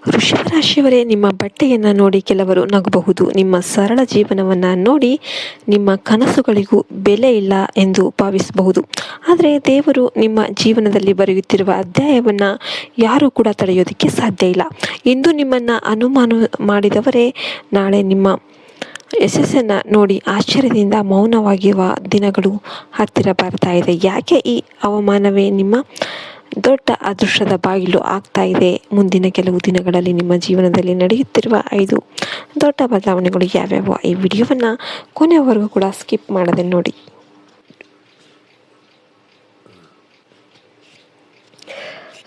ವೃಷಭ ರಾಶಿಯವರೇ, ನಿಮ್ಮ ಬಟ್ಟೆಯನ್ನು ನೋಡಿ ಕೆಲವರು ನಗಬಹುದು. ನಿಮ್ಮ ಸರಳ ಜೀವನವನ್ನು ನೋಡಿ ನಿಮ್ಮ ಕನಸುಗಳಿಗೂ ಬೆಲೆ ಇಲ್ಲ ಎಂದು ಭಾವಿಸಬಹುದು. ಆದರೆ ದೇವರು ನಿಮ್ಮ ಜೀವನದಲ್ಲಿ ಬರೆಯುತ್ತಿರುವ ಅಧ್ಯಾಯವನ್ನು ಯಾರೂ ಕೂಡ ತಡೆಯೋದಕ್ಕೆ ಸಾಧ್ಯ ಇಲ್ಲ. ಇಂದು ನಿಮ್ಮನ್ನು ಅನುಮಾನ ಮಾಡಿದವರೇ ನಾಳೆ ನಿಮ್ಮ ಯಶಸ್ಸನ್ನು ನೋಡಿ ಆಶ್ಚರ್ಯದಿಂದ ಮೌನವಾಗಿರುವ ದಿನಗಳು ಹತ್ತಿರ ಬರ್ತಾ ಇದೆ. ಯಾಕೆ ಈ ಅವಮಾನವೇ ನಿಮ್ಮ ದೊಡ್ಡ ಅದೃಷ್ಟದ ಬಾಗಿಲು ಆಗ್ತಾ ಇದೆ? ಮುಂದಿನ ಕೆಲವು ದಿನಗಳಲ್ಲಿ ನಿಮ್ಮ ಜೀವನದಲ್ಲಿ ನಡೆಯುತ್ತಿರುವ 5 ದೊಡ್ಡ ಬದಲಾವಣೆಗಳು ಯಾವ್ಯಾವು? ಈ ವಿಡಿಯೋವನ್ನು ಕೊನೆಯವರೆಗೂ ಕೂಡ ಸ್ಕಿಪ್ ಮಾಡದೆ ನೋಡಿ.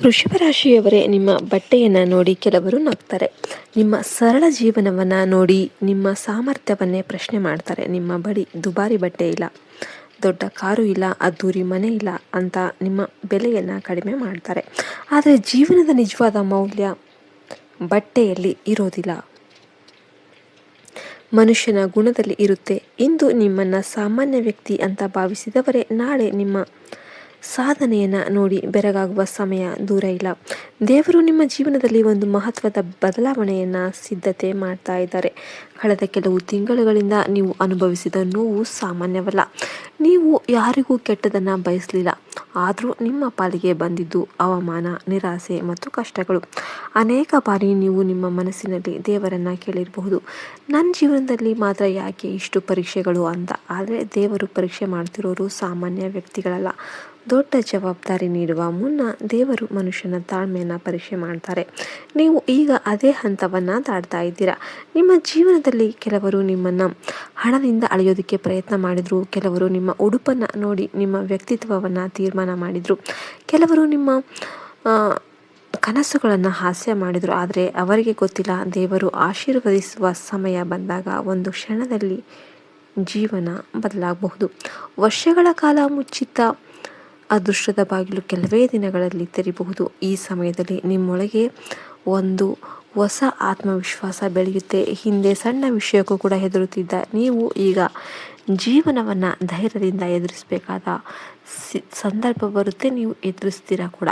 ವೃಷಭ ರಾಶಿಯವರೇ, ನಿಮ್ಮ ಬಟ್ಟೆಯನ್ನು ನೋಡಿ ಕೆಲವರು ನಗ್ತಾರೆ. ನಿಮ್ಮ ಸರಳ ಜೀವನವನ್ನು ನೋಡಿ ನಿಮ್ಮ ಸಾಮರ್ಥ್ಯವನ್ನೇ ಪ್ರಶ್ನೆ ಮಾಡ್ತಾರೆ. ನಿಮ್ಮ ಬಳಿ ದುಬಾರಿ ಬಟ್ಟೆ ಇಲ್ಲ, ದೊಡ್ಡ ಕಾರು ಇಲ್ಲ, ಅದ್ದೂರಿ ಮನೆ ಇಲ್ಲ ಅಂತ ನಿಮ್ಮ ಬೆಲೆಯನ್ನು ಕಡಿಮೆ ಮಾಡ್ತಾರೆ. ಆದರೆ ಜೀವನದ ನಿಜವಾದ ಮೌಲ್ಯ ಬಟ್ಟೆಯಲ್ಲಿ ಇರೋದಿಲ್ಲ, ಮನುಷ್ಯನ ಗುಣದಲ್ಲಿ ಇರುತ್ತೆ. ಇಂದು ನಿಮ್ಮನ್ನು ಸಾಮಾನ್ಯ ವ್ಯಕ್ತಿ ಅಂತ ಭಾವಿಸಿದವರೇ ನಾಳೆ ನಿಮ್ಮ ಸಾಧನೆಯನ್ನು ನೋಡಿ ಬೆರಗಾಗುವ ಸಮಯ ದೂರ ಇಲ್ಲ. ದೇವರು ನಿಮ್ಮ ಜೀವನದಲ್ಲಿ ಒಂದು ಮಹತ್ವದ ಬದಲಾವಣೆಯನ್ನು ಸಿದ್ಧತೆ ಮಾಡ್ತಾ ಇದ್ದಾರೆ. ಕಳೆದ ಕೆಲವು ತಿಂಗಳುಗಳಿಂದ ನೀವು ಅನುಭವಿಸಿದ ನೋವು ಸಾಮಾನ್ಯವಲ್ಲ. ನೀವು ಯಾರಿಗೂ ಕೆಟ್ಟದನ್ನು ಬಯಸಲಿಲ್ಲ, ಆದರೂ ನಿಮ್ಮ ಪಾಲಿಗೆ ಬಂದಿದ್ದು ಅವಮಾನ, ನಿರಾಸೆ ಮತ್ತು ಕಷ್ಟಗಳು. ಅನೇಕ ಬಾರಿ ನೀವು ನಿಮ್ಮ ಮನಸ್ಸಿನಲ್ಲಿ ದೇವರನ್ನು ಕೇಳಿರಬಹುದು, ನನ್ನ ಜೀವನದಲ್ಲಿ ಮಾತ್ರ ಯಾಕೆ ಇಷ್ಟು ಪರೀಕ್ಷೆಗಳು ಅಂತ. ಆದರೆ ದೇವರು ಪರೀಕ್ಷೆ ಮಾಡ್ತಿರೋರು ಸಾಮಾನ್ಯ ವ್ಯಕ್ತಿಗಳಲ್ಲ. ದೊಡ್ಡ ಜವಾಬ್ದಾರಿ ನೀಡುವ ಮುನ್ನ ದೇವರು ಮನುಷ್ಯನ ತಾಳ್ಮೆಯನ್ನು ಪರೀಕ್ಷೆ ಮಾಡ್ತಾರೆ. ನೀವು ಈಗ ಅದೇ ಹಂತವನ್ನು ದಾಟ್ತಾ ಇದ್ದೀರಾ. ನಿಮ್ಮ ಜೀವನದಲ್ಲಿ ಕೆಲವರು ನಿಮ್ಮನ್ನು ಹಣದಿಂದ ಅಳೆಯೋದಕ್ಕೆ ಪ್ರಯತ್ನ ಮಾಡಿದರು. ಕೆಲವರು ನಿಮ್ಮ ಉಡುಪನ್ನು ನೋಡಿ ನಿಮ್ಮ ವ್ಯಕ್ತಿತ್ವವನ್ನು ತೀರ್ಮಾನ ಮಾಡಿದರು. ಕೆಲವರು ನಿಮ್ಮ ಕನಸುಗಳನ್ನು ಹಾಸ್ಯ ಮಾಡಿದರು. ಆದರೆ ಅವರಿಗೆ ಗೊತ್ತಿಲ್ಲ, ದೇವರು ಆಶೀರ್ವದಿಸುವ ಸಮಯ ಬಂದಾಗ ಒಂದು ಕ್ಷಣದಲ್ಲಿ ಜೀವನ ಬದಲಾಗಬಹುದು. ವರ್ಷಗಳ ಕಾಲ ಮುಚ್ಚಿದ್ದ ಅದೃಷ್ಟದ ಬಾಗಿಲು ಕೆಲವೇ ದಿನಗಳಲ್ಲಿ ತೆರೆಯಬಹುದು. ಈ ಸಮಯದಲ್ಲಿ ನಿಮ್ಮೊಳಗೆ ಒಂದು ಹೊಸ ಆತ್ಮವಿಶ್ವಾಸ ಬೆಳೆಯುತ್ತೆ. ಹಿಂದೆ ಸಣ್ಣ ವಿಷಯಕ್ಕೂ ಕೂಡ ಹೆದರುತ್ತಿದ್ದ ನೀವು ಈಗ ಜೀವನವನ್ನು ಧೈರ್ಯದಿಂದ ಎದುರಿಸಬೇಕಾದ ಸಂದರ್ಭ ಬರುತ್ತೆ. ನೀವು ಎದುರಿಸ್ತೀರಾ ಕೂಡ.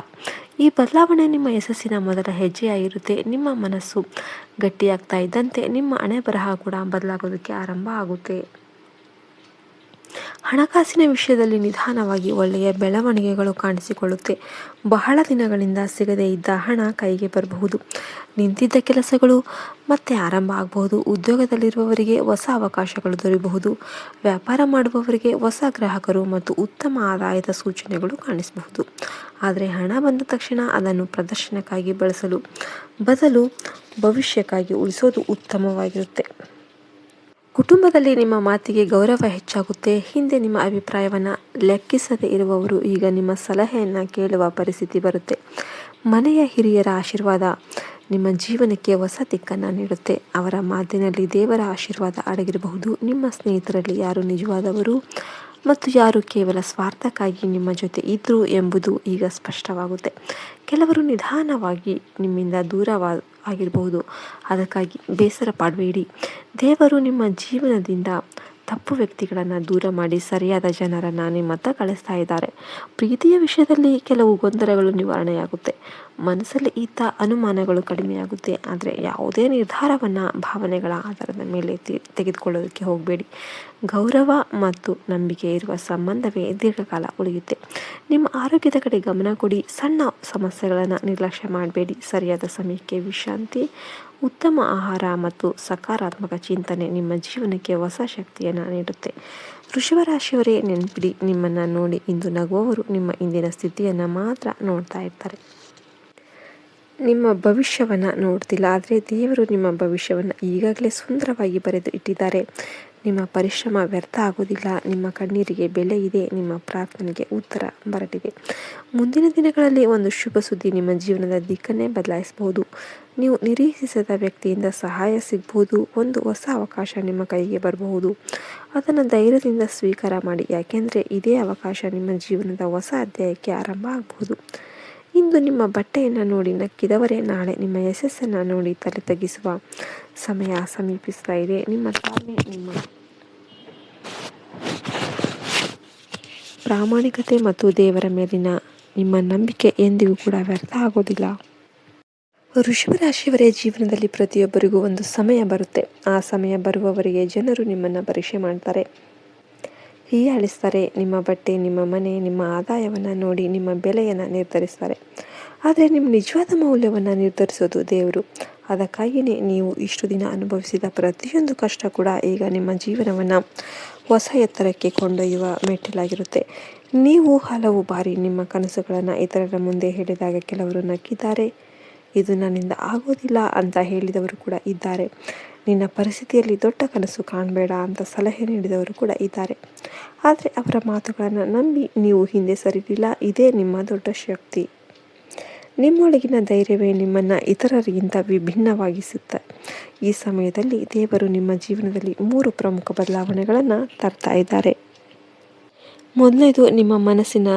ಈ ಬದಲಾವಣೆ ನಿಮ್ಮ ಯಶಸ್ಸಿನ ಮೊದಲ ಹೆಜ್ಜೆಯಾಗಿರುತ್ತೆ. ನಿಮ್ಮ ಮನಸ್ಸು ಗಟ್ಟಿಯಾಗ್ತಾ ಇದ್ದಂತೆ ನಿಮ್ಮ ಹಣೆ ಬರಹ ಕೂಡ ಬದಲಾಗೋದಕ್ಕೆ ಆರಂಭ ಆಗುತ್ತೆ. ಹಣಕಾಸಿನ ವಿಷಯದಲ್ಲಿ ನಿಧಾನವಾಗಿ ಒಳ್ಳೆಯ ಬೆಳವಣಿಗೆಗಳು ಕಾಣಿಸಿಕೊಳ್ಳುತ್ತೆ. ಬಹಳ ದಿನಗಳಿಂದ ಸಿಗದೇ ಇದ್ದ ಹಣ ಕೈಗೆ ಬರಬಹುದು. ನಿಂತಿದ್ದ ಕೆಲಸಗಳು ಮತ್ತೆ ಆರಂಭ ಆಗಬಹುದು. ಉದ್ಯೋಗದಲ್ಲಿರುವವರಿಗೆ ಹೊಸ ಅವಕಾಶಗಳು ದೊರೆಯಬಹುದು. ವ್ಯಾಪಾರ ಮಾಡುವವರಿಗೆ ಹೊಸ ಗ್ರಾಹಕರು ಮತ್ತು ಉತ್ತಮ ಆದಾಯದ ಸೂಚನೆಗಳು ಕಾಣಿಸಬಹುದು. ಆದರೆ ಹಣ ಬಂದ ತಕ್ಷಣ ಅದನ್ನು ಪ್ರದರ್ಶನಕ್ಕಾಗಿ ಬಳಸಲು ಬದಲು ಭವಿಷ್ಯಕ್ಕಾಗಿ ಉಳಿಸೋದು ಉತ್ತಮವಾಗಿರುತ್ತೆ. ಕುಟುಂಬದಲ್ಲಿ ನಿಮ್ಮ ಮಾತಿಗೆ ಗೌರವ ಹೆಚ್ಚಾಗುತ್ತೆ. ಹಿಂದೆ ನಿಮ್ಮ ಅಭಿಪ್ರಾಯವನ್ನು ಲೆಕ್ಕಿಸದೇ ಇರುವವರು ಈಗ ನಿಮ್ಮ ಸಲಹೆಯನ್ನು ಕೇಳುವ ಪರಿಸ್ಥಿತಿ ಬರುತ್ತೆ. ಮನೆಯ ಹಿರಿಯರ ಆಶೀರ್ವಾದ ನಿಮ್ಮ ಜೀವನಕ್ಕೆ ಹೊಸ ದಿಕ್ಕನ್ನು ನೀಡುತ್ತೆ. ಅವರ ಮಾತಿನಲ್ಲಿ ದೇವರ ಆಶೀರ್ವಾದ ಅಡಗಿರಬಹುದು. ನಿಮ್ಮ ಸ್ನೇಹಿತರಲ್ಲಿ ಯಾರು ನಿಜವಾದವರು ಮತ್ತು ಯಾರು ಕೇವಲ ಸ್ವಾರ್ಥಕ್ಕಾಗಿ ನಿಮ್ಮ ಜೊತೆ ಇದ್ದರು ಎಂಬುದು ಈಗ ಸ್ಪಷ್ಟವಾಗುತ್ತೆ. ಕೆಲವರು ನಿಧಾನವಾಗಿ ನಿಮ್ಮಿಂದ ಆಗಿರಬಹುದು. ಅದಕ್ಕಾಗಿ ಬೇಸರ ಪಡಬೇಡಿ. ದೇವರು ನಿಮ್ಮ ಜೀವನದಿಂದ ತಪ್ಪು ವ್ಯಕ್ತಿಗಳನ್ನು ದೂರ ಮಾಡಿ ಸರಿಯಾದ ಜನರನ್ನು ನಿಮ್ಮತ್ತ ಕಳಿಸ್ತಾ ಇದ್ದಾರೆ. ಪ್ರೀತಿಯ ವಿಷಯದಲ್ಲಿ ಕೆಲವು ಗೊಂದಲಗಳು ನಿವಾರಣೆಯಾಗುತ್ತೆ. ಮನಸ್ಸಲ್ಲಿ ಇದ್ದ ಅನುಮಾನಗಳು ಕಡಿಮೆಯಾಗುತ್ತೆ. ಆದರೆ ಯಾವುದೇ ನಿರ್ಧಾರವನ್ನು ಭಾವನೆಗಳ ಆಧಾರದ ಮೇಲೆ ತೆಗೆದುಕೊಳ್ಳೋದಕ್ಕೆ ಹೋಗಬೇಡಿ. ಗೌರವ ಮತ್ತು ನಂಬಿಕೆ ಇರುವ ಸಂಬಂಧವೇ ದೀರ್ಘಕಾಲ ಉಳಿಯುತ್ತೆ. ನಿಮ್ಮ ಆರೋಗ್ಯದ ಕಡೆ ಗಮನ ಕೊಡಿ. ಸಣ್ಣ ಸಮಸ್ಯೆಗಳನ್ನು ನಿರ್ಲಕ್ಷ್ಯ ಮಾಡಬೇಡಿ. ಸರಿಯಾದ ಸಮಯಕ್ಕೆ ವಿಶ್ರಾಂತಿ, ಉತ್ತಮ ಆಹಾರ ಮತ್ತು ಸಕಾರಾತ್ಮಕ ಚಿಂತನೆ ನಿಮ್ಮ ಜೀವನಕ್ಕೆ ಹೊಸ ಶಕ್ತಿಯನ್ನು ನೀಡುತ್ತೆ. ವೃಷಭ ರಾಶಿಯವರೇ, ನೆನಪಿಡಿ, ನಿಮ್ಮನ್ನು ನೋಡಿ ಇಂದು ನಗುವವರು ನಿಮ್ಮ ಇಂದಿನ ಸ್ಥಿತಿಯನ್ನು ಮಾತ್ರ ನೋಡ್ತಾ ಇರ್ತಾರೆ. ನಿಮ್ಮ ಭವಿಷ್ಯವನ್ನು ನೋಡ್ತಿಲ್ಲ. ಆದರೆ ದೇವರು ನಿಮ್ಮ ಭವಿಷ್ಯವನ್ನು ಈಗಾಗಲೇ ಸುಂದರವಾಗಿ ಬರೆದು ಇಟ್ಟಿದ್ದಾರೆ. ನಿಮ್ಮ ಪರಿಶ್ರಮ ವ್ಯರ್ಥ ಆಗೋದಿಲ್ಲ. ನಿಮ್ಮ ಕಣ್ಣೀರಿಗೆ ಬೆಲೆ ಇದೆ. ನಿಮ್ಮ ಪ್ರಾರ್ಥನೆಗೆ ಉತ್ತರ ಬರಲಿದೆ. ಮುಂದಿನ ದಿನಗಳಲ್ಲಿ ಒಂದು ಶುಭ ಸುದ್ದಿ ನಿಮ್ಮ ಜೀವನದ ದಿಕ್ಕನ್ನೇ ಬದಲಾಯಿಸಬಹುದು. ನೀವು ನಿರೀಕ್ಷಿಸದ ವ್ಯಕ್ತಿಯಿಂದ ಸಹಾಯ ಸಿಗಬಹುದು. ಒಂದು ಹೊಸ ಅವಕಾಶ ನಿಮ್ಮ ಕೈಗೆ ಬರಬಹುದು. ಅದನ್ನು ಧೈರ್ಯದಿಂದ ಸ್ವೀಕಾರ ಮಾಡಿ, ಯಾಕೆಂದರೆ ಇದೇ ಅವಕಾಶ ನಿಮ್ಮ ಜೀವನದ ಹೊಸ ಅಧ್ಯಾಯಕ್ಕೆ ಆರಂಭ ಆಗಬಹುದು. ಇಂದು ನಿಮ್ಮ ಬಟ್ಟೆಯನ್ನು ನೋಡಿ ನಕ್ಕಿದವರೇ ನಾಳೆ ನಿಮ್ಮ ಯಶಸ್ಸನ್ನು ನೋಡಿ ತಲೆ ತಗ್ಗಿಸುವ ಸಮಯ ಸಮೀಪಿಸ್ತಾ ಇದೆ. ನಿಮ್ಮ ತಾಳ್ಮೆ, ನಿಮ್ಮ ಪ್ರಾಮಾಣಿಕತೆ ಮತ್ತು ದೇವರ ಮೇಲಿನ ನಿಮ್ಮ ನಂಬಿಕೆ ಎಂದಿಗೂ ಕೂಡ ವ್ಯರ್ಥ ಆಗೋದಿಲ್ಲ. ವೃಷಭ ರಾಶಿಯವರೇ, ಜೀವನದಲ್ಲಿ ಪ್ರತಿಯೊಬ್ಬರಿಗೂ ಒಂದು ಸಮಯ ಬರುತ್ತೆ. ಆ ಸಮಯ ಬರುವವರೆಗೆ ಜನರು ನಿಮ್ಮನ್ನು ಪರೀಕ್ಷೆ ಮಾಡ್ತಾರೆ, ಹೀಯಾಳಿಸ್ತಾರೆ. ನಿಮ್ಮ ಬಟ್ಟೆ, ನಿಮ್ಮ ಮನೆ, ನಿಮ್ಮ ಆದಾಯವನ್ನು ನೋಡಿ ನಿಮ್ಮ ಬೆಲೆಯನ್ನು ನಿರ್ಧರಿಸ್ತಾರೆ. ಆದರೆ ನಿಮ್ಮ ನಿಜವಾದ ಮೌಲ್ಯವನ್ನು ನಿರ್ಧರಿಸೋದು ದೇವರು. ಅದಕ್ಕಾಗಿಯೇ ನೀವು ಇಷ್ಟು ದಿನ ಅನುಭವಿಸಿದ ಪ್ರತಿಯೊಂದು ಕಷ್ಟ ಕೂಡ ಈಗ ನಿಮ್ಮ ಜೀವನವನ್ನು ಹೊಸ ಎತ್ತರಕ್ಕೆ ಕೊಂಡೊಯ್ಯುವ ಮೆಟ್ಟಿಲಾಗಿರುತ್ತೆ. ನೀವು ಹಲವು ಬಾರಿ ನಿಮ್ಮ ಕನಸುಗಳನ್ನು ಇತರರ ಮುಂದೆ ಹೇಳಿದಾಗ ಕೆಲವರು ನಕ್ಕಿದ್ದಾರೆ. ಇದು ನನ್ನಿಂದ ಆಗೋದಿಲ್ಲ ಅಂತ ಹೇಳಿದವರು ಕೂಡ ಇದ್ದಾರೆ. ನಿನ್ನ ಪರಿಸ್ಥಿತಿಯಲ್ಲಿ ದೊಡ್ಡ ಕನಸು ಕಾಣಬೇಡ ಅಂತ ಸಲಹೆ ನೀಡಿದವರು ಕೂಡ ಇದ್ದಾರೆ. ಆದರೆ ಅವರ ಮಾತುಗಳನ್ನು ನಂಬಿ ನೀವು ಹಿಂದೆ ಸರಿಲಿಲ್ಲ. ಇದೇ ನಿಮ್ಮ ದೊಡ್ಡ ಶಕ್ತಿ. ನಿಮ್ಮೊಳಗಿನ ಧೈರ್ಯವೇ ನಿಮ್ಮನ್ನು ಇತರರಿಗಿಂತ ವಿಭಿನ್ನವಾಗಿಸುತ್ತೆ. ಈ ಸಮಯದಲ್ಲಿ ದೇವರು ನಿಮ್ಮ ಜೀವನದಲ್ಲಿ 3 ಪ್ರಮುಖ ಬದಲಾವಣೆಗಳನ್ನು ತರ್ತಾ ಇದ್ದಾರೆ. ಮೊದಲನೇದು, ನಿಮ್ಮ ಮನಸ್ಸಿನ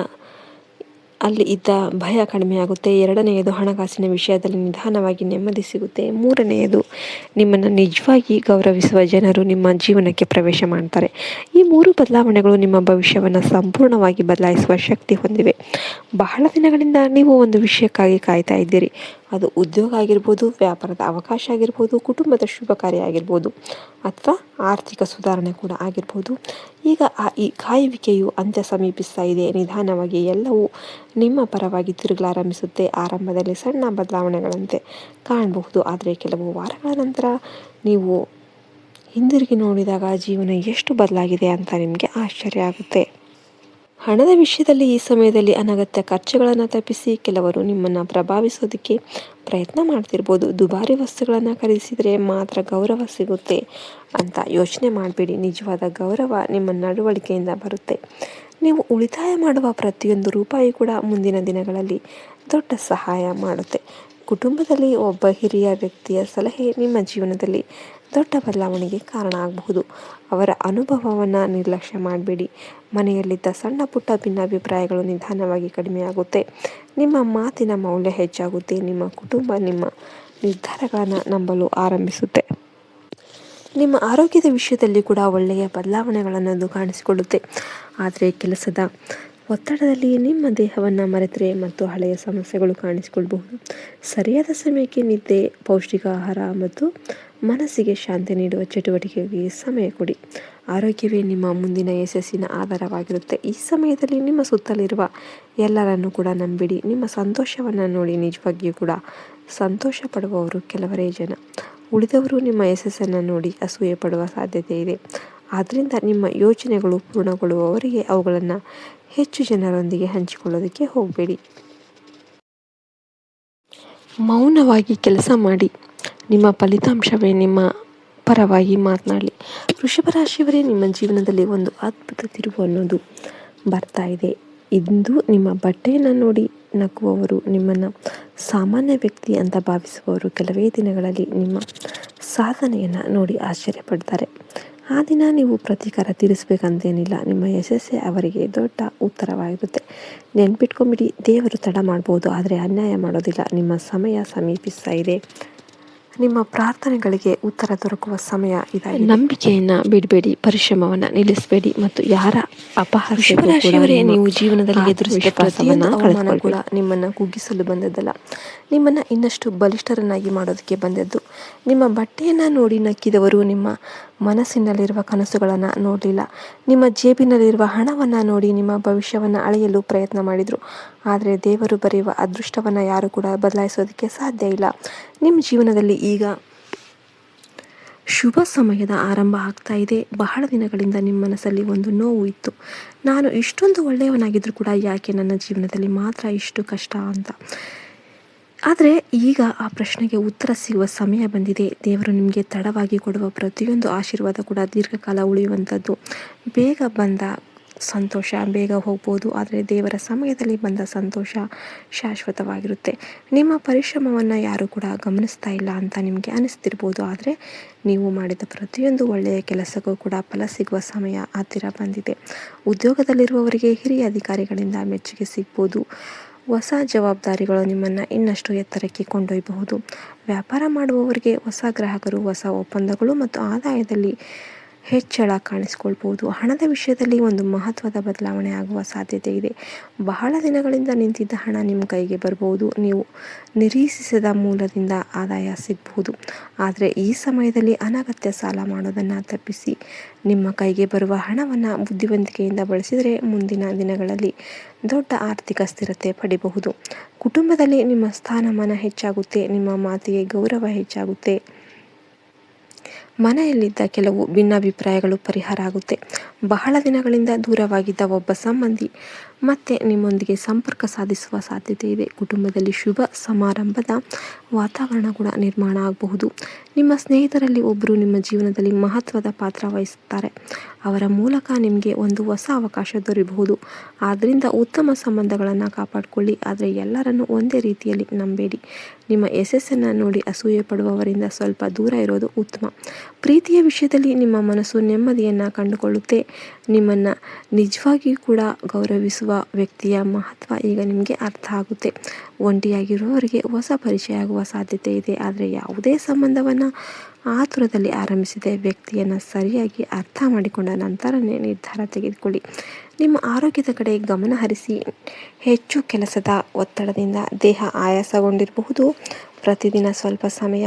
ಅಲ್ಲಿ ಇದ್ದ ಭಯ ಕಡಿಮೆಯಾಗುತ್ತೆ. 2ನೇದು, ಹಣಕಾಸಿನ ವಿಷಯದಲ್ಲಿ ನಿಧಾನವಾಗಿ ನೆಮ್ಮದಿ ಸಿಗುತ್ತೆ. 3ನೇದು, ನಿಮ್ಮನ್ನು ನಿಜವಾಗಿ ಗೌರವಿಸುವ ಜನರು ನಿಮ್ಮ ಜೀವನಕ್ಕೆ ಪ್ರವೇಶ ಮಾಡ್ತಾರೆ. ಈ 3 ಬದಲಾವಣೆಗಳು ನಿಮ್ಮ ಭವಿಷ್ಯವನ್ನು ಸಂಪೂರ್ಣವಾಗಿ ಬದಲಾಯಿಸುವ ಶಕ್ತಿ ಹೊಂದಿವೆ. ಬಹಳ ದಿನಗಳಿಂದ ನೀವು ಒಂದು ವಿಷಯಕ್ಕಾಗಿ ಕಾಯ್ತಾ ಇದ್ದೀರಿ. ಅದು ಉದ್ಯೋಗ ಆಗಿರ್ಬೋದು, ವ್ಯಾಪಾರದ ಅವಕಾಶ ಆಗಿರ್ಬೋದು, ಕುಟುಂಬದ ಶುಭ ಕಾರ್ಯ ಆಗಿರ್ಬೋದು, ಅಥವಾ ಆರ್ಥಿಕ ಸುಧಾರಣೆ ಕೂಡ ಆಗಿರ್ಬೋದು. ಈಗ ಈ ಕಾಯುವಿಕೆಯು ಅಂತ್ಯ ಸಮೀಪಿಸ್ತಾ ಇದೆ. ನಿಧಾನವಾಗಿ ಎಲ್ಲವೂ ನಿಮ್ಮ ಪರವಾಗಿ ತಿರುಗಲಾರಂಭಿಸುತ್ತೆ. ಆರಂಭದಲ್ಲಿ ಸಣ್ಣ ಬದಲಾವಣೆಗಳಂತೆ ಕಾಣಬಹುದು, ಆದರೆ ಕೆಲವು ವಾರಗಳ ನಂತರ ನೀವು ಹಿಂದಿರುಗಿ ನೋಡಿದಾಗ ಜೀವನ ಎಷ್ಟು ಬದಲಾಗಿದೆ ಅಂತ ನಿಮಗೆ ಆಶ್ಚರ್ಯ ಆಗುತ್ತೆ. ಹಣದ ವಿಷಯದಲ್ಲಿ ಈ ಸಮಯದಲ್ಲಿ ಅನಗತ್ಯ ಖರ್ಚುಗಳನ್ನು ತಪ್ಪಿಸಿ. ಕೆಲವರು ನಿಮ್ಮನ್ನು ಪ್ರಭಾವಿಸೋದಕ್ಕೆ ಪ್ರಯತ್ನ ಮಾಡ್ತಿರ್ಬೋದು. ದುಬಾರಿ ವಸ್ತುಗಳನ್ನು ಖರೀದಿಸಿದರೆ ಮಾತ್ರ ಗೌರವ ಸಿಗುತ್ತೆ ಅಂತ ಯೋಚನೆ ಮಾಡಬೇಡಿ. ನಿಜವಾದ ಗೌರವ ನಿಮ್ಮ ನಡವಳಿಕೆಯಿಂದ ಬರುತ್ತೆ. ನೀವು ಉಳಿತಾಯ ಮಾಡುವ ಪ್ರತಿಯೊಂದು ರೂಪಾಯಿ ಕೂಡ ಮುಂದಿನ ದಿನಗಳಲ್ಲಿ ದೊಡ್ಡ ಸಹಾಯ ಮಾಡುತ್ತೆ. ಕುಟುಂಬದಲ್ಲಿ ಒಬ್ಬ ಹಿರಿಯ ವ್ಯಕ್ತಿಯ ಸಲಹೆ ನಿಮ್ಮ ಜೀವನದಲ್ಲಿ ದೊಡ್ಡ ಬದಲಾವಣೆಗೆ ಕಾರಣ ಆಗಬಹುದು. ಅವರ ಅನುಭವವನ್ನು ನಿರ್ಲಕ್ಷ್ಯ ಮಾಡಬೇಡಿ. ಮನೆಯಲ್ಲಿದ್ದ ಸಣ್ಣ ಪುಟ್ಟ ಭಿನ್ನಾಭಿಪ್ರಾಯಗಳು ನಿಧಾನವಾಗಿ ಕಡಿಮೆಯಾಗುತ್ತೆ. ನಿಮ್ಮ ಮಾತಿನ ಮೌಲ್ಯ ಹೆಚ್ಚಾಗುತ್ತೆ. ನಿಮ್ಮ ಕುಟುಂಬ ನಿಮ್ಮ ನಿರ್ಧಾರಗಳನ್ನು ನಂಬಲು ಆರಂಭಿಸುತ್ತೆ. ನಿಮ್ಮ ಆರೋಗ್ಯದ ವಿಷಯದಲ್ಲಿ ಕೂಡ ಒಳ್ಳೆಯ ಬದಲಾವಣೆಗಳನ್ನು ಕಾಣಿಸಿಕೊಳ್ಳುತ್ತೆ. ಆದರೆ ಕೆಲಸದ ಒತ್ತಡದಲ್ಲಿ ನಿಮ್ಮ ದೇಹವನ್ನು ಮರೆತರೆ ಮತ್ತು ಹಳೆಯ ಸಮಸ್ಯೆಗಳು ಕಾಣಿಸಿಕೊಳ್ಳಬಹುದು. ಸರಿಯಾದ ಸಮಯಕ್ಕೆ ನಿದ್ದೆ, ಪೌಷ್ಟಿಕ ಆಹಾರ ಮತ್ತು ಮನಸ್ಸಿಗೆ ಶಾಂತಿ ನೀಡುವ ಚಟುವಟಿಕೆಗೆ ಸಮಯ ಕೊಡಿ. ಆರೋಗ್ಯವೇ ನಿಮ್ಮ ಮುಂದಿನ ಯಶಸ್ಸಿನ ಆಧಾರವಾಗಿರುತ್ತೆ. ಈ ಸಮಯದಲ್ಲಿ ನಿಮ್ಮ ಸುತ್ತಲಿರುವ ಎಲ್ಲರನ್ನೂ ಕೂಡ ನಂಬಿಡಿ. ನಿಮ್ಮ ಸಂತೋಷವನ್ನು ನೋಡಿ ನಿಜವಾಗಿಯೂ ಕೂಡ ಸಂತೋಷ ಪಡುವವರು ಕೆಲವರೇ ಜನ. ಉಳಿದವರು ನಿಮ್ಮ ಯಶಸ್ಸನ್ನು ನೋಡಿ ಅಸೂಯೆ ಪಡುವ ಸಾಧ್ಯತೆ ಇದೆ. ಆದ್ದರಿಂದ ನಿಮ್ಮ ಯೋಚನೆಗಳು ಪೂರ್ಣಗೊಳ್ಳುವವರೆಗೆ ಅವುಗಳನ್ನು ಹೆಚ್ಚು ಜನರೊಂದಿಗೆ ಹಂಚಿಕೊಳ್ಳೋದಕ್ಕೆ ಹೋಗಬೇಡಿ. ಮೌನವಾಗಿ ಕೆಲಸ ಮಾಡಿ. ನಿಮ್ಮ ಫಲಿತಾಂಶವೇ ನಿಮ್ಮ ಪರವಾಗಿ ಮಾತನಾಡಲಿ. ವೃಷಭ ರಾಶಿಯವರೇ, ನಿಮ್ಮ ಜೀವನದಲ್ಲಿ ಒಂದು ಅದ್ಭುತ ತಿರುವು ಅನ್ನೋದು ಬರ್ತಾ ಇದೆ. ಇಂದು ನಿಮ್ಮ ಬಟ್ಟೆಯನ್ನು ನೋಡಿ ನಗುವವರು, ನಿಮ್ಮನ್ನು ಸಾಮಾನ್ಯ ವ್ಯಕ್ತಿ ಅಂತ ಭಾವಿಸುವವರು ಕೆಲವೇ ದಿನಗಳಲ್ಲಿ ನಿಮ್ಮ ಸಾಧನೆಯನ್ನು ನೋಡಿ ಆಶ್ಚರ್ಯಪಡ್ತಾರೆ. ಆ ದಿನ ನೀವು ಪ್ರತೀಕಾರ ತೀರಿಸಬೇಕಂತೇನಿಲ್ಲ. ನಿಮ್ಮ ಯಶಸ್ಸೇ ಅವರಿಗೆ ದೊಡ್ಡ ಉತ್ತರವಾಗಿರುತ್ತೆ. ನೆನ್ಪಿಟ್ಕೊಂಬಿಡಿ, ದೇವರು ತಡ ಮಾಡ್ಬೋದು, ಆದರೆ ಅನ್ಯಾಯ ಮಾಡೋದಿಲ್ಲ. ನಿಮ್ಮ ಸಮಯ ಸಮೀಪಿಸ್ತಾ ಇದೆ. ನಿಮ್ಮ ಪ್ರಾರ್ಥನೆಗಳಿಗೆ ಉತ್ತರ ದೊರಕುವ ಸಮಯ ಇದಾಗಿದೆ. ನಂಬಿಕೆಯನ್ನು ಬಿಡಬೇಡಿ, ಪರಿಶ್ರಮವನ್ನು ನಿಲ್ಲಿಸಬೇಡಿ ಮತ್ತು ಯಾರ ಅಪಹಾಸ್ಯವರೇ ನೀವು ಜೀವನದಲ್ಲಿ ಎದುರಿಸಿದ ಪ್ರತಿಯೊಂದು ಅವಮಾನ ಕೂಡ ನಿಮ್ಮನ್ನು ಕುಗ್ಗಿಸಲು ಬಂದದ್ದಲ್ಲ, ನಿಮ್ಮನ್ನು ಇನ್ನಷ್ಟು ಬಲಿಷ್ಠರನ್ನಾಗಿ ಮಾಡೋದಕ್ಕೆ ಬಂದದ್ದು. ನಿಮ್ಮ ಬಟ್ಟೆಯನ್ನು ನೋಡಿ ನಕ್ಕಿದವರು ನಿಮ್ಮ ಮನಸ್ಸಿನಲ್ಲಿರುವ ಕನಸುಗಳನ್ನು ನೋಡಲಿಲ್ಲ. ನಿಮ್ಮ ಜೇಬಿನಲ್ಲಿರುವ ಹಣವನ್ನು ನೋಡಿ ನಿಮ್ಮ ಭವಿಷ್ಯವನ್ನು ಅಳೆಯಲು ಪ್ರಯತ್ನ ಮಾಡಿದರು. ಆದರೆ ದೇವರು ಬರೆಯುವ ಅದೃಷ್ಟವನ್ನು ಯಾರು ಕೂಡ ಬದಲಾಯಿಸೋದಕ್ಕೆ ಸಾಧ್ಯ ಇಲ್ಲ. ನಿಮ್ಮ ಜೀವನದಲ್ಲಿ ಈಗ ಶುಭ ಸಮಯದ ಆರಂಭ ಆಗ್ತಾ ಇದೆ. ಬಹಳ ದಿನಗಳಿಂದ ನಿಮ್ಮ ಮನಸ್ಸಲ್ಲಿ ಒಂದು ನೋವು ಇತ್ತು. ನಾನು ಇಷ್ಟೊಂದು ಒಳ್ಳೆಯವನಾಗಿದ್ದರೂ ಕೂಡ ಯಾಕೆ ನನ್ನ ಜೀವನದಲ್ಲಿ ಮಾತ್ರ ಇಷ್ಟು ಕಷ್ಟ ಅಂತ. ಆದರೆ ಈಗ ಆ ಪ್ರಶ್ನೆಗೆ ಉತ್ತರ ಸಿಗುವ ಸಮಯ ಬಂದಿದೆ. ದೇವರು ನಿಮಗೆ ತಡವಾಗಿ ಕೊಡುವ ಪ್ರತಿಯೊಂದು ಆಶೀರ್ವಾದ ಕೂಡ ದೀರ್ಘಕಾಲ ಉಳಿಯುವಂಥದ್ದು. ಬೇಗ ಬಂದ ಸಂತೋಷ ಬೇಗ ಹೋಗ್ಬೋದು, ಆದರೆ ದೇವರ ಸಮಯದಲ್ಲಿ ಬಂದ ಸಂತೋಷ ಶಾಶ್ವತವಾಗಿರುತ್ತೆ. ನಿಮ್ಮ ಪರಿಶ್ರಮವನ್ನು ಯಾರೂ ಕೂಡ ಗಮನಿಸ್ತಾ ಇಲ್ಲ ಅಂತ ನಿಮಗೆ ಅನಿಸ್ತಿರ್ಬೋದು, ಆದರೆ ನೀವು ಮಾಡಿದ ಪ್ರತಿಯೊಂದು ಒಳ್ಳೆಯ ಕೆಲಸಕ್ಕೂ ಕೂಡ ಫಲ ಸಿಗುವ ಸಮಯ ಹತ್ತಿರ ಬಂದಿದೆ. ಉದ್ಯೋಗದಲ್ಲಿರುವವರಿಗೆ ಹಿರಿಯ ಅಧಿಕಾರಿಗಳಿಂದ ಮೆಚ್ಚುಗೆ ಸಿಗ್ಬೋದು. ಹೊಸ ಜವಾಬ್ದಾರಿಗಳು ನಿಮ್ಮನ್ನು ಇನ್ನಷ್ಟು ಎತ್ತರಕ್ಕೆ ಕೊಂಡೊಯ್ಯಬಹುದು. ವ್ಯಾಪಾರ ಮಾಡುವವರಿಗೆ ಹೊಸ ಗ್ರಾಹಕರು, ಹೊಸ ಒಪ್ಪಂದಗಳು ಮತ್ತು ಆದಾಯದಲ್ಲಿ ಹೆಚ್ಚಳ ಕಾಣಿಸಿಕೊಳ್ಬಹುದು. ಹಣದ ವಿಷಯದಲ್ಲಿ ಒಂದು ಮಹತ್ವದ ಬದಲಾವಣೆ ಆಗುವ ಸಾಧ್ಯತೆ ಇದೆ. ಬಹಳ ದಿನಗಳಿಂದ ನಿಂತಿದ್ದ ಹಣ ನಿಮ್ಮ ಕೈಗೆ ಬರಬಹುದು. ನೀವು ನಿರೀಕ್ಷಿಸದ ಮೂಲದಿಂದ ಆದಾಯ ಸಿಗಬಹುದು. ಆದರೆ ಈ ಸಮಯದಲ್ಲಿ ಅನಗತ್ಯ ಸಾಲ ಮಾಡೋದನ್ನು ತಪ್ಪಿಸಿ ನಿಮ್ಮ ಕೈಗೆ ಬರುವ ಹಣವನ್ನು ಬುದ್ಧಿವಂತಿಕೆಯಿಂದ ಬಳಸಿದರೆ ಮುಂದಿನ ದಿನಗಳಲ್ಲಿ ದೊಡ್ಡ ಆರ್ಥಿಕ ಸ್ಥಿರತೆ ಪಡೆಯಬಹುದು. ಕುಟುಂಬದಲ್ಲಿ ನಿಮ್ಮ ಸ್ಥಾನಮಾನ ಹೆಚ್ಚಾಗುತ್ತೆ. ನಿಮ್ಮ ಮಾತಿಗೆ ಗೌರವ ಹೆಚ್ಚಾಗುತ್ತೆ. ಮನೆಯಲ್ಲಿದ್ದ ಕೆಲವು ಭಿನ್ನಾಭಿಪ್ರಾಯಗಳು ಪರಿಹಾರ ಆಗುತ್ತೆ. ಬಹಳ ದಿನಗಳಿಂದ ದೂರವಾಗಿದ್ದ ಒಬ್ಬ ಸಂಬಂಧಿ ಮತ್ತೆ ನಿಮ್ಮೊಂದಿಗೆ ಸಂಪರ್ಕ ಸಾಧಿಸುವ ಸಾಧ್ಯತೆ ಇದೆ. ಕುಟುಂಬದಲ್ಲಿ ಶುಭ ಸಮಾರಂಭದ ವಾತಾವರಣ ಕೂಡ ನಿರ್ಮಾಣ ಆಗಬಹುದು. ನಿಮ್ಮ ಸ್ನೇಹಿತರಲ್ಲಿ ಒಬ್ಬರು ನಿಮ್ಮ ಜೀವನದಲ್ಲಿ ಮಹತ್ವದ ಪಾತ್ರ ವಹಿಸುತ್ತಾರೆ. ಅವರ ಮೂಲಕ ನಿಮಗೆ ಒಂದು ಹೊಸ ಅವಕಾಶ ದೊರೆಯಬಹುದು. ಆದ್ದರಿಂದ ಉತ್ತಮ ಸಂಬಂಧಗಳನ್ನು ಕಾಪಾಡಿಕೊಳ್ಳಿ, ಆದರೆ ಎಲ್ಲರನ್ನೂ ಒಂದೇ ರೀತಿಯಲ್ಲಿ ನಂಬೇಡಿ. ನಿಮ್ಮ ಯಶಸ್ಸನ್ನು ನೋಡಿ ಅಸೂಯೆ ಪಡುವವರಿಂದ ಸ್ವಲ್ಪ ದೂರ ಇರೋದು ಉತ್ತಮ. ಪ್ರೀತಿಯ ವಿಷಯದಲ್ಲಿ ನಿಮ್ಮ ಮನಸ್ಸು ನೆಮ್ಮದಿಯನ್ನು ಕಂಡುಕೊಳ್ಳುತ್ತೆ. ನಿಮ್ಮನ್ನು ನಿಜವಾಗಿಯೂ ಕೂಡ ಗೌರವಿಸುವ ವ್ಯಕ್ತಿಯ ಮಹತ್ವ ಈಗ ನಿಮಗೆ ಅರ್ಥ ಆಗುತ್ತೆ. ಒಂಟಿಯಾಗಿರುವವರಿಗೆ ಹೊಸ ಪರಿಚಯ ಆಗುವ ಸಾಧ್ಯತೆ ಇದೆ. ಆದರೆ ಯಾವುದೇ ಸಂಬಂಧವನ್ನು ಆತುರದಲ್ಲಿ ಆರಂಭಿಸಿದ ವ್ಯಕ್ತಿಯನ್ನು ಸರಿಯಾಗಿ ಅರ್ಥ ಮಾಡಿಕೊಂಡ ನಂತರನೇ ನಿರ್ಧಾರ ತೆಗೆದುಕೊಳ್ಳಿ. ನಿಮ್ಮ ಆರೋಗ್ಯದ ಕಡೆ ಗಮನ ಹರಿಸಿ. ಹೆಚ್ಚು ಕೆಲಸದ ಒತ್ತಡದಿಂದ ದೇಹ ಆಯಾಸಗೊಂಡಿರಬಹುದು. ಪ್ರತಿದಿನ ಸ್ವಲ್ಪ ಸಮಯ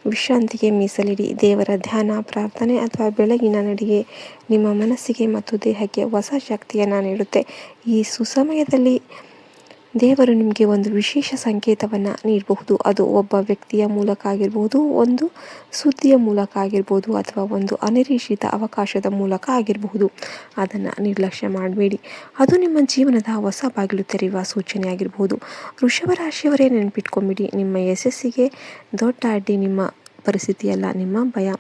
ವಿಶ್ರಾಂತಿಗೆ ಮೀಸಲಿಡಿ. ದೇವರ ಧ್ಯಾನ, ಪ್ರಾರ್ಥನೆ ಅಥವಾ ಬೆಳಗಿನ ನಡಿಗೆ ನಿಮ್ಮ ಮನಸ್ಸಿಗೆ ಮತ್ತು ದೇಹಕ್ಕೆ ಹೊಸ ಶಕ್ತಿಯನ್ನು ನೀಡುತ್ತೆ. ಈ ಸುಸಮಯದಲ್ಲಿ ದೇವರು ನಿಮಗೆ ಒಂದು ವಿಶೇಷ ಸಂಕೇತವನ್ನು ನೀಡಬಹುದು. ಅದು ಒಬ್ಬ ವ್ಯಕ್ತಿಯ ಮೂಲಕ ಆಗಿರ್ಬೋದು, ಒಂದು ಸುದ್ದಿಯ ಮೂಲಕ ಆಗಿರ್ಬೋದು, ಅಥವಾ ಒಂದು ಅನಿರೀಕ್ಷಿತ ಅವಕಾಶದ ಮೂಲಕ ಆಗಿರಬಹುದು. ಅದನ್ನು ನಿರ್ಲಕ್ಷ್ಯ ಮಾಡಬೇಡಿ. ಅದು ನಿಮ್ಮ ಜೀವನದ ಹೊಸ ಬಾಗಿಲು ತೆರೆಯುವ ಸೂಚನೆ ಆಗಿರಬಹುದು. ವೃಷಭ ರಾಶಿಯವರೇ, ನೆನಪಿಟ್ಕೊಂಬಿಡಿ, ನಿಮ್ಮ ಯಶಸ್ಸಿಗೆ ದೊಡ್ಡ ಅಡ್ಡಿ ನಿಮ್ಮ ಪರಿಸ್ಥಿತಿಯಲ್ಲ, ನಿಮ್ಮ ಭಯ.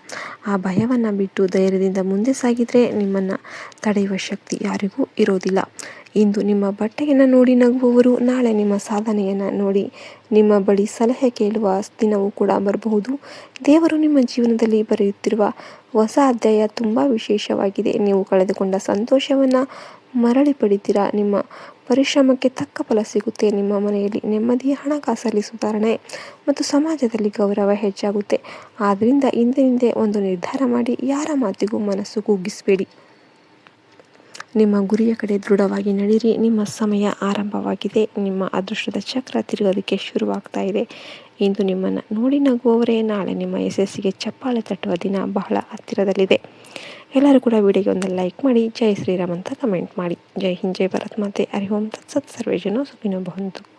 ಆ ಭಯವನ್ನು ಬಿಟ್ಟು ಧೈರ್ಯದಿಂದ ಮುಂದೆ ಸಾಗಿದರೆ ನಿಮ್ಮನ್ನು ತಡೆಯುವ ಶಕ್ತಿ ಯಾರಿಗೂ ಇರೋದಿಲ್ಲ. ಇಂದು ನಿಮ್ಮ ಬಟ್ಟೆಯನ್ನು ನೋಡಿ ನಗುವವರು ನಾಳೆ ನಿಮ್ಮ ಸಾಧನೆಯನ್ನು ನೋಡಿ ನಿಮ್ಮ ಬಳಿ ಸಲಹೆ ಕೇಳುವ ದಿನವೂ ಕೂಡ ಬರಬಹುದು. ದೇವರು ನಿಮ್ಮ ಜೀವನದಲ್ಲಿ ಬರೆಯುತ್ತಿರುವ ಹೊಸ ಅಧ್ಯಾಯ ತುಂಬ ವಿಶೇಷವಾಗಿದೆ. ನೀವು ಕಳೆದುಕೊಂಡ ಸಂತೋಷವನ್ನು ಮರಳಿ ಪಡಿತೀರಾ. ನಿಮ್ಮ ಪರಿಶ್ರಮಕ್ಕೆ ತಕ್ಕ ಫಲ ಸಿಗುತ್ತೆ. ನಿಮ್ಮ ಮನೆಯಲ್ಲಿ ನೆಮ್ಮದಿ, ಹಣಕಾಸಲ್ಲಿ ಸುಧಾರಣೆ ಮತ್ತು ಸಮಾಜದಲ್ಲಿ ಗೌರವ ಹೆಚ್ಚಾಗುತ್ತೆ. ಆದ್ದರಿಂದ ಹಿಂದೆ ಒಂದು ನಿರ್ಧಾರ ಮಾಡಿ, ಯಾರ ಮಾತಿಗೂ ಮನಸ್ಸು ಕುಗ್ಗಿಸಬೇಡಿ. ನಿಮ್ಮ ಗುರಿಯ ಕಡೆ ದೃಢವಾಗಿ ನಡೀರಿ. ನಿಮ್ಮ ಸಮಯ ಆರಂಭವಾಗಿದೆ. ನಿಮ್ಮ ಅದೃಷ್ಟದ ಚಕ್ರ ತಿರುಗೋದಕ್ಕೆ ಶುರುವಾಗ್ತಾ ಇದೆ. ಇಂದು ನಿಮ್ಮನ್ನು ನೋಡಿ ನಗುವವರೇ ನಾಳೆ ನಿಮ್ಮ ಯಶಸ್ಸಿಗೆ ಚಪ್ಪಾಳೆ ತಟ್ಟುವ ದಿನ ಬಹಳ ಹತ್ತಿರದಲ್ಲಿದೆ. ಎಲ್ಲರೂ ಕೂಡ ವಿಡಿಯೋಗೆ ಒಂದು ಲೈಕ್ ಮಾಡಿ, ಜೈ ಶ್ರೀರಾಮ್ ಅಂತ ಕಮೆಂಟ್ ಮಾಡಿ. ಜೈ ಹಿಂದ್, ಜೈ ಭಾರತ್ ಮಾತೆ. ಹರಿ ಓಂ ತತ್ಸತ್. ಸರ್ವೇ ಜನ ಸುಖಿನೋ ಭವಂತು.